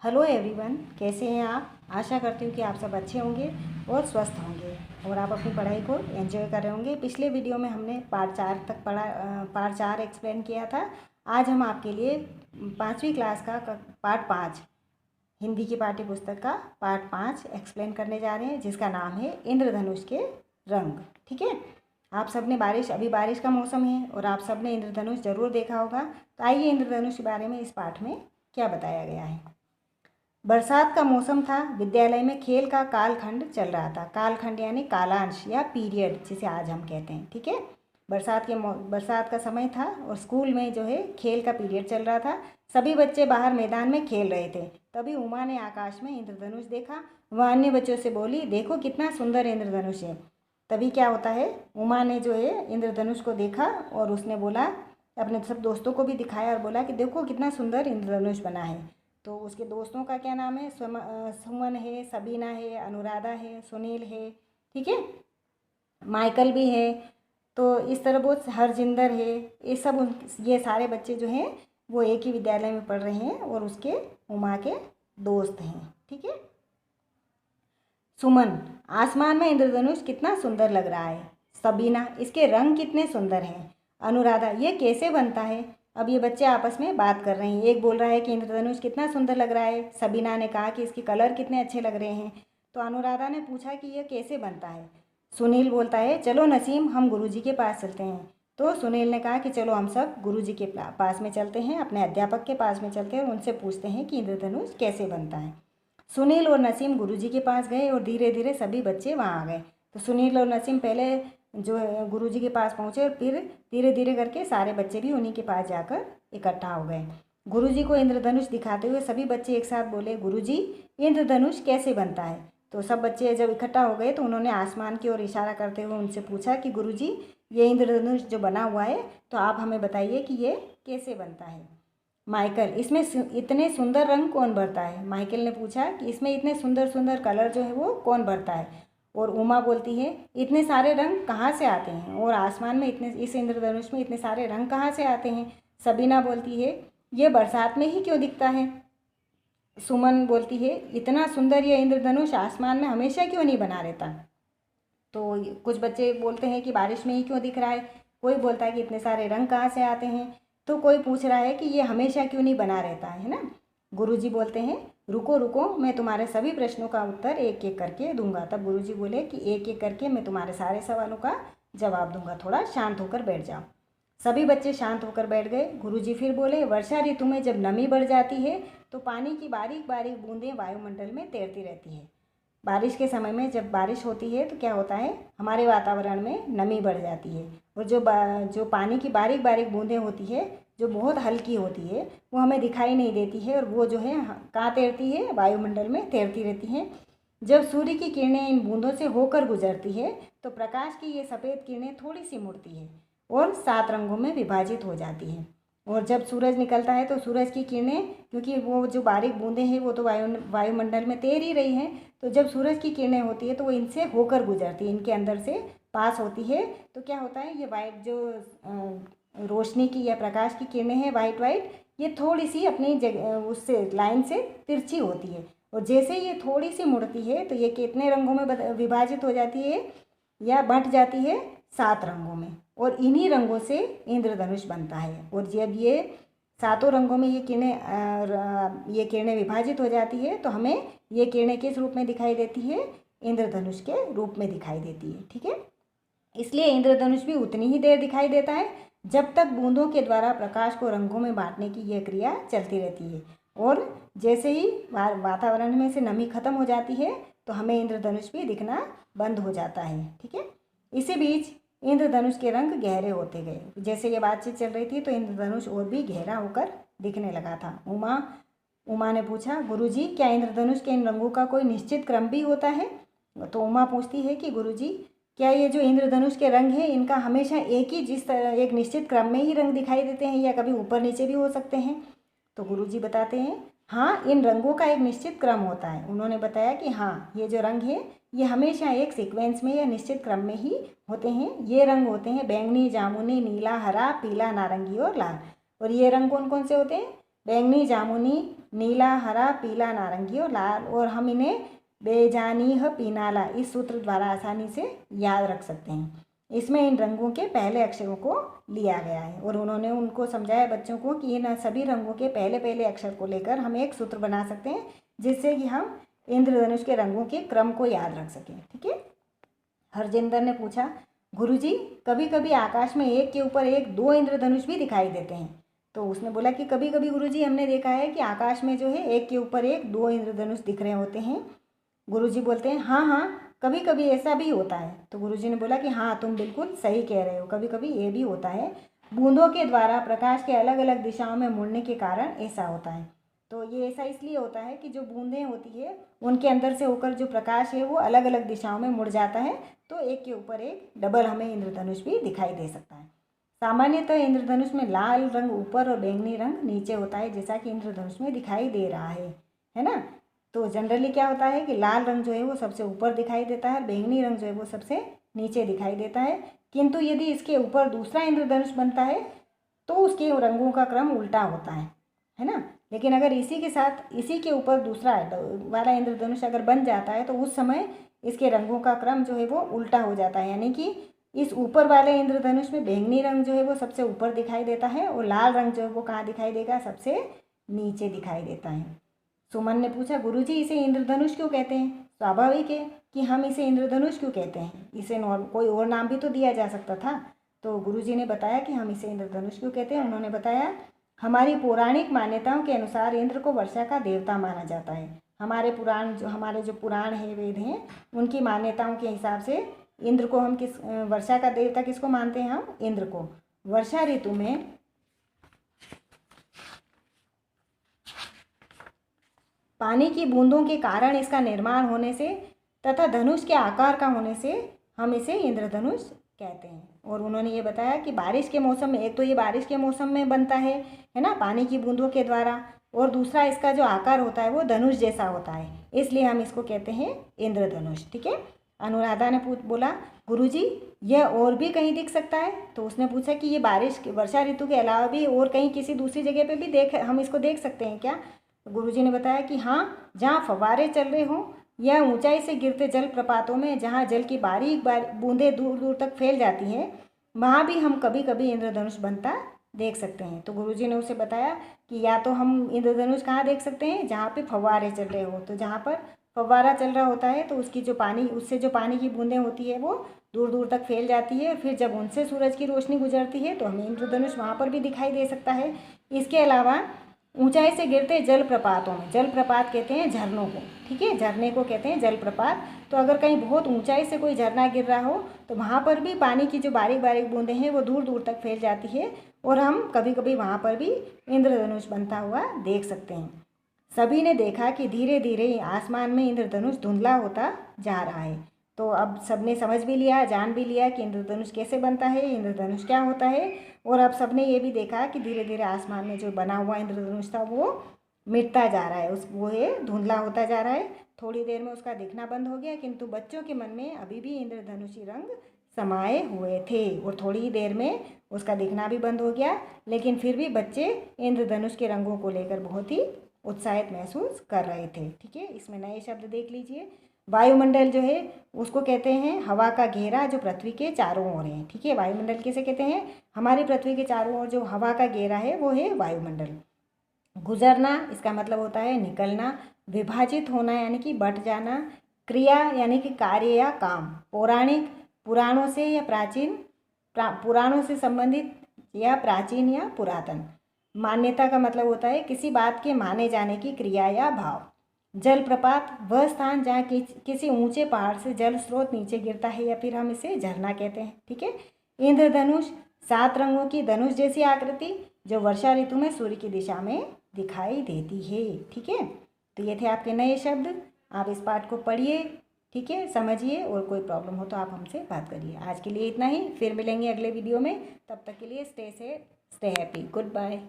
Hello everyone, कैसे हैं आप। आशा करती हूँ कि आप सब अच्छे होंगे और स्वस्थ होंगे और आप अपनी पढ़ाई को एंजॉय कर रहे होंगे। पिछले वीडियो में हमने पार्ट 4 तक पार्ट 4 एक्सप्लेन किया था। आज हम आपके लिए 5वीं क्लास का पार्ट 5 हिंदी की पाठ्य पुस्तक का पार्ट 5 एक्सप्लेन करने जा रहे हैं, जिसका नाम है इंद्रधनुष के रंग। ठीक है, आप सब ने अभी बारिश का मौसम है और आप सब ने इंद्रधनुष जरूर देखा होगा। तो आइए इंद्रधनुष के बारे में इस पाठ में क्या बताया गया है। बरसात का मौसम था। विद्यालय में खेल का कालखंड चल रहा था। कालखंड यानी कालांश या पीरियड, जिसे आज हम कहते हैं। ठीक है, बरसात का समय था और स्कूल में जो है खेल का पीरियड चल रहा था। सभी बच्चे बाहर मैदान में खेल रहे थे। तभी उमा ने आकाश में इंद्रधनुष देखा। वह अन्य बच्चों से बोली, देखो कितना सुंदर इंद्रधनुष है। तभी क्या होता है, उमा ने जो है इंद्रधनुष को देखा और उसने बोला, अपने सब दोस्तों को भी दिखाया और बोला कि देखो कितना सुंदर इंद्रधनुष बना है। तो उसके दोस्तों का क्या नाम है, सुमन है, सबीना है, अनुराधा है, सुनील है, ठीक है, माइकल भी है। तो इस तरह बहुत हरजिंदर है। ये सारे बच्चे जो हैं वो एक ही विद्यालय में पढ़ रहे हैं और उसके उमा के दोस्त हैं। ठीक है। सुमन, आसमान में इंद्रधनुष कितना सुंदर लग रहा है। सबीना, इसके रंग कितने सुंदर हैं। अनुराधा, ये कैसे बनता है। अब ये बच्चे आपस में बात कर रहे हैं। एक बोल रहा है कि इंद्रधनुष कितना सुंदर लग रहा है। सबीना ने कहा कि इसके कलर कितने अच्छे लग रहे हैं। तो अनुराधा ने पूछा कि यह कैसे बनता है। सुनील बोलता है, चलो नसीम, हम गुरुजी के पास चलते हैं। तो सुनील ने कहा कि चलो हम सब गुरुजी के पास में चलते हैं, अपने अध्यापक के पास में चलते हैं और उनसे पूछते हैं कि इंद्रधनुष कैसे बनता है। सुनील और नसीम गुरुजी के पास गए और धीरे धीरे सभी बच्चे वहाँ आ गए। तो सुनील और नसीम पहले जो है गुरुजी के पास पहुँचे और फिर धीरे धीरे करके सारे बच्चे भी उन्हीं के पास जाकर इकट्ठा हो गए। गुरुजी को इंद्रधनुष दिखाते हुए सभी बच्चे एक साथ बोले, गुरुजी इंद्रधनुष कैसे बनता है। तो सब बच्चे जब इकट्ठा हो गए तो उन्होंने आसमान की ओर इशारा करते हुए उनसे पूछा कि गुरुजी, ये इंद्रधनुष जो बना हुआ है तो आप हमें बताइए कि ये कैसे बनता है। माइकल, इसमें इतने सुंदर रंग कौन भरता है। माइकल ने पूछा कि इसमें इतने सुंदर सुंदर कलर जो है वो कौन भरता है। और उमा बोलती है, इतने सारे रंग कहाँ से आते हैं और आसमान में इस इंद्रधनुष में इतने सारे रंग कहाँ से आते हैं। सबीना बोलती है, ये बरसात में ही क्यों दिखता है। सुमन बोलती है, इतना सुंदर ये इंद्रधनुष आसमान में हमेशा क्यों नहीं बना रहता। तो कुछ बच्चे बोलते हैं कि बारिश में ही क्यों दिख रहा है। कोई बोलता है कि इतने सारे रंग कहाँ से आते हैं। तो कोई पूछ रहा है कि ये हमेशा क्यों नहीं बना रहता है ना। गुरुजी बोलते हैं, रुको रुको, मैं तुम्हारे सभी प्रश्नों का उत्तर एक एक करके दूंगा। तब गुरुजी बोले कि एक एक करके मैं तुम्हारे सारे सवालों का जवाब दूंगा, थोड़ा शांत होकर बैठ जाओ। सभी बच्चे शांत होकर बैठ गए। गुरुजी फिर बोले, वर्षा ऋतु में जब नमी बढ़ जाती है तो पानी की बारीक बारीक बूंदें वायुमंडल में तैरती रहती है। बारिश के समय में जब बारिश होती है तो क्या होता है, हमारे वातावरण में नमी बढ़ जाती है और जो पानी की बारीक बारीक बूंदें होती है जो बहुत हल्की होती है वो हमें दिखाई नहीं देती है और वो जो है कहाँ तैरती है, वायुमंडल में तैरती रहती हैं। जब सूर्य की किरणें इन बूंदों से होकर गुजरती है तो प्रकाश की ये सफ़ेद किरणें थोड़ी सी मुड़ती है और 7 रंगों में विभाजित हो जाती हैं। और जब सूरज निकलता है तो सूरज की किरणें, क्योंकि वो जो बारीक बूंदें हैं वो तो वायुमंडल में तैर ही रही हैं, तो जब सूरज की किरणें होती है तो वो इनसे होकर गुजरती है, इनके अंदर से पास होती है। तो क्या होता है, ये वाइट जो रोशनी की या प्रकाश की किरणें हैं वाइट वाइट, ये थोड़ी सी अपनी जगह उससे लाइन से तिरछी होती है और जैसे ये थोड़ी सी मुड़ती है तो ये कितने रंगों में विभाजित हो जाती है या बंट जाती है, 7 रंगों में। और इन्हीं रंगों से इंद्रधनुष बनता है। और जब ये 7 रंगों में ये किरणें विभाजित हो जाती है तो हमें ये किरणें किस रूप में दिखाई देती है, इंद्रधनुष के रूप में दिखाई देती है। ठीक है, इसलिए इंद्रधनुष भी उतनी ही देर दिखाई देता है जब तक बूंदों के द्वारा प्रकाश को रंगों में बांटने की यह क्रिया चलती रहती है। और जैसे ही वातावरण में से नमी खत्म हो जाती है तो हमें इंद्रधनुष भी दिखना बंद हो जाता है। ठीक है, इसी बीच इंद्रधनुष के रंग गहरे होते गए। जैसे ये बातचीत चल रही थी तो इंद्रधनुष और भी गहरा होकर दिखने लगा था। उमा ने पूछा, गुरुजी, क्या इंद्रधनुष के इन रंगों का कोई निश्चित क्रम भी होता है। तो उमा पूछती है कि गुरुजी, क्या ये जो इंद्रधनुष के रंग हैं इनका हमेशा एक निश्चित क्रम में ही रंग दिखाई देते हैं या कभी ऊपर नीचे भी हो सकते हैं। तो गुरुजी बताते हैं, हाँ, इन रंगों का एक निश्चित क्रम होता है। उन्होंने बताया कि हाँ, ये जो रंग है ये हमेशा एक सीक्वेंस में या निश्चित क्रम में ही होते हैं। ये रंग होते हैं बैंगनी, जामुनी, नीला, हरा, पीला, नारंगी और लाल। और ये रंग कौन कौन से होते हैं, बैंगनी, जामुनी, नीला, हरा, पीला, नारंगी और लाल, और हम इन्हें बेजानीह पीनाला इस सूत्र द्वारा आसानी से याद रख सकते हैं। इसमें इन रंगों के पहले अक्षरों को लिया गया है और उन्होंने उनको समझाया बच्चों को कि इन सभी रंगों के पहले पहले अक्षर को लेकर हम एक सूत्र बना सकते हैं जिससे कि हम इंद्रधनुष के रंगों के क्रम को याद रख सकें। ठीक है। हरजिंदर ने पूछा, गुरुजी कभी कभी आकाश में एक के ऊपर एक दो इंद्रधनुष भी दिखाई देते हैं। तो उसने बोला कि कभी कभी गुरुजी हमने देखा है कि आकाश में जो है एक के ऊपर एक दो इंद्रधनुष दिख रहे होते हैं। गुरुजी बोलते हैं हाँ हाँ कभी कभी ऐसा भी होता है। तो गुरुजी ने बोला कि हाँ तुम बिल्कुल सही कह रहे हो, कभी कभी ये भी होता है। बूंदों के द्वारा प्रकाश के अलग अलग दिशाओं में मुड़ने के कारण ऐसा होता है। तो ये ऐसा इसलिए होता है कि जो बूंदें होती है उनके अंदर से होकर जो प्रकाश है वो अलग अलग दिशाओं में मुड़ जाता है, तो एक के ऊपर एक डबल हमें इंद्रधनुष भी दिखाई दे सकता है। सामान्यतः इंद्रधनुष में लाल रंग ऊपर और बैंगनी रंग नीचे होता है, जैसा कि इंद्रधनुष में दिखाई दे रहा है ना। तो जनरली क्या होता है कि लाल रंग जो है वो सबसे ऊपर दिखाई देता है और बैंगनी रंग जो है वो सबसे नीचे दिखाई देता है। किंतु यदि इसके ऊपर दूसरा इंद्रधनुष बनता है तो उसके रंगों का क्रम उल्टा होता है ना। लेकिन अगर इसी के साथ इसी के ऊपर दूसरा वाला इंद्रधनुष अगर बन जाता है तो उस समय इसके रंगों का क्रम जो है वो उल्टा हो जाता है, यानी कि इस ऊपर वाले इंद्रधनुष में बैंगनी रंग जो है वो सबसे ऊपर दिखाई देता है और लाल रंग जो है वो कहाँ दिखाई देगा, सबसे नीचे दिखाई देता है। सुमन ने पूछा, गुरुजी इसे इंद्रधनुष क्यों कहते हैं? स्वाभाविक है कि हम इसे इंद्रधनुष क्यों कहते हैं, इसे कोई और नाम भी तो दिया जा सकता था। तो गुरुजी ने बताया कि हम इसे इंद्रधनुष क्यों कहते हैं। उन्होंने बताया, हमारी पौराणिक मान्यताओं के अनुसार इंद्र को वर्षा का देवता माना जाता है। हमारे जो पुराण है, वेद हैं, उनकी मान्यताओं के हिसाब से इंद्र को हम वर्षा का देवता किसको मानते हैं? हम इंद्र को। वर्षा ऋतु में पानी की बूंदों के कारण इसका निर्माण होने से तथा धनुष के आकार का होने से हम इसे इंद्रधनुष कहते हैं। और उन्होंने ये बताया कि बारिश के मौसम में, एक तो ये बारिश के मौसम में बनता है ना, पानी की बूंदों के द्वारा, और दूसरा इसका जो आकार होता है वो धनुष जैसा होता है, इसलिए हम इसको कहते हैं इंद्रधनुष। ठीक है। अनुराधा ने बोला, गुरुजी यह और भी कहीं दिख सकता है? तो उसने पूछा कि ये वर्षा ऋतु के अलावा भी और कहीं किसी दूसरी जगह पे भी हम इसको देख सकते हैं क्या? तो गुरुजी ने बताया कि हाँ, जहाँ फव्वारे चल रहे हों या ऊंचाई से गिरते जल प्रपातों में जहाँ जल की बारीक बूंदें दूर दूर तक फैल जाती हैं, वहाँ भी हम कभी कभी इंद्रधनुष बनता देख सकते हैं। तो गुरुजी ने उसे बताया कि या तो हम इंद्रधनुष कहाँ देख सकते हैं, जहाँ पे फव्वारे चल रहे हो। तो जहाँ पर फव्वारा चल रहा होता है तो उससे जो पानी की बूंदें होती है वो दूर दूर तक फैल जाती है, फिर जब उनसे सूरज की रोशनी गुजरती है तो हमें इंद्रधनुष वहाँ पर भी दिखाई दे सकता है। इसके अलावा ऊंचाई से गिरते जलप्रपातों में, जलप्रपात कहते हैं झरनों को, ठीक है, झरने को कहते हैं जलप्रपात। तो अगर कहीं बहुत ऊंचाई से कोई झरना गिर रहा हो तो वहाँ पर भी पानी की जो बारीक बारीक बूंदें हैं वो दूर दूर तक फैल जाती है और हम कभी कभी वहाँ पर भी इंद्रधनुष बनता हुआ देख सकते हैं। सभी ने देखा कि धीरे धीरे आसमान में इंद्रधनुष धुंधला होता जा रहा है। तो अब सबने समझ भी लिया, जान भी लिया कि इंद्रधनुष कैसे बनता है, इंद्रधनुष क्या होता है, और अब सबने ये भी देखा कि धीरे धीरे आसमान में जो बना हुआ इंद्रधनुष था वो मिटता जा रहा है, वो धुंधला होता जा रहा है। थोड़ी देर में उसका दिखना बंद हो गया, किंतु बच्चों के मन में अभी भी इंद्रधनुषी रंग समाये हुए थे और थोड़ी ही देर में उसका दिखना भी बंद हो गया, लेकिन फिर भी बच्चे इंद्रधनुष के रंगों को लेकर बहुत ही उत्साहित महसूस कर रहे थे। ठीक है। इसमें नए शब्द देख लीजिए। वायुमंडल जो है उसको कहते हैं हवा का घेरा जो पृथ्वी के चारों ओर है। ठीक है। वायुमंडल किसे कहते हैं? हमारी पृथ्वी के चारों ओर जो हवा का घेरा है वो है वायुमंडल। गुजरना इसका मतलब होता है निकलना, विभाजित होना यानी कि बट जाना, क्रिया यानी कि कार्य या काम, पौराणिक पुराणों से या पुराणों से संबंधित या प्राचीन या पुरातन, मान्यता का मतलब होता है किसी बात के माने जाने की क्रिया या भाव। जलप्रपात वह स्थान जहाँ किसी ऊंचे पहाड़ से जल स्रोत नीचे गिरता है या फिर हम इसे झरना कहते हैं। ठीक है। इंद्रधनुष 7 रंगों की धनुष जैसी आकृति जो वर्षा ऋतु में सूर्य की दिशा में दिखाई देती है। ठीक है। तो ये थे आपके नए शब्द। आप इस पाठ को पढ़िए, ठीक है, समझिए, और कोई प्रॉब्लम हो तो आप हमसे बात करिए। आज के लिए इतना ही, फिर मिलेंगे अगले वीडियो में। तब तक के लिए stay safe, stay happy, good bye.